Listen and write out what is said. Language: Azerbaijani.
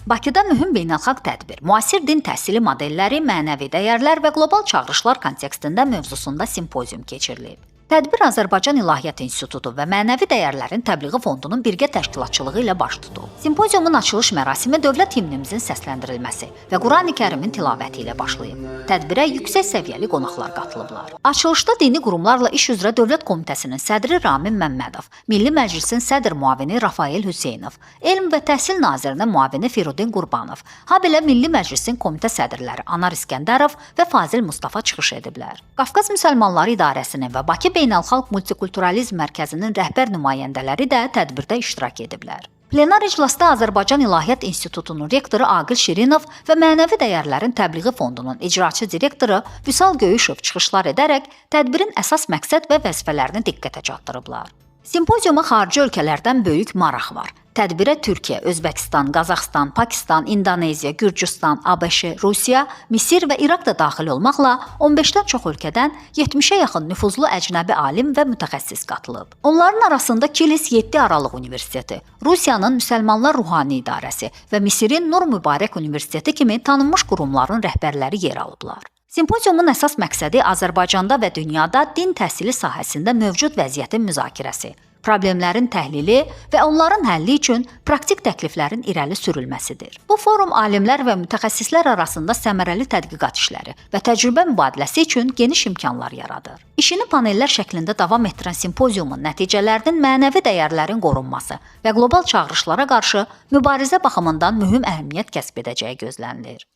Bakıda mühüm beynəlxalq tədbir, müasir din təhsili modelləri, mənəvi dəyərlər və qlobal çağırışlar kontekstində mövzusunda simpozium keçirilib. Tədbir Azərbaycan İlahiyyat İnstitutu və Mənəvi Dəyərlərin Təbliği Fondunun birgə təşkilatçılığı ilə baş tutub. Simpoziumun açılış mərasimi dövlət himnimizin səsləndirilməsi və Qurani-Kərimin tilavəti ilə başlayıb. Tədbirə yüksək səviyyəli qonaqlar qatılıblar. Açılışda Dini Qurumlarla İş üzrə Dövlət Komitəsinin sədri Ramin Məmmədov, Milli Məclisin sədr müavini Rafael Hüseynov, Elm və Təhsil Nazirinin müavini Firudin Qurbanov, habelə Milli Məclisin komitə sədrləri Anar İskəndərov və Fazil Mustafa çıxış ediblər. Qafqaz Müsəlmanları İdarəsinin və Bakı Beynəlxalq Multikulturalizm Mərkəzinin rəhbər nümayəndələri də tədbirdə iştirak ediblər. Plenar iclasda Azərbaycan İlahiyyat İnstitutunun rektoru Aqil Şirinov və Mənəvi Dəyərlərin Təbliği Fondunun icraçı direktoru Vüsal Göyüşov çıxışlar edərək tədbirin əsas məqsəd və vəzifələrini diqqətə çatdırıblar. Simpoziuma xarici ölkələrdən böyük maraq var. Tədbirə Türkiyə, Özbəkistan, Qazaxstan, Pakistan, İndoneziya, Gürcüstan, ABŞ, Rusiya, Misir və İraq da daxil olmaqla 15-dən çox ölkədən 70-ə yaxın nüfuzlu əcnəbi alim və mütəxəssis qatılıb. Onların arasında Kilis 7 Aralıq Universiteti, Rusiyanın Müsəlmanlar Ruhani İdarəsi və Misirin Nur Mübarək Universiteti kimi tanınmış qurumların rəhbərləri yer alıblar. Simpoziumun əsas məqsədi Azərbaycanda və dünyada din təhsili sahəsində mövcud vəziyyətin müzakirəsi, problemlərin təhlili və onların həlli üçün praktik təkliflərin irəli sürülməsidir. Bu forum alimlər və mütəxəssislər arasında səmərəli tədqiqat işləri və təcrübə mübadiləsi üçün geniş imkanlar yaradır. İşini panellər şəklində davam etdirən simpoziumun nəticələrinin mənəvi dəyərlərin qorunması və qlobal çağırışlara qarşı mübarizə baxımından mühüm əhəmiyyət kəsb edəcəyi gözlənilir.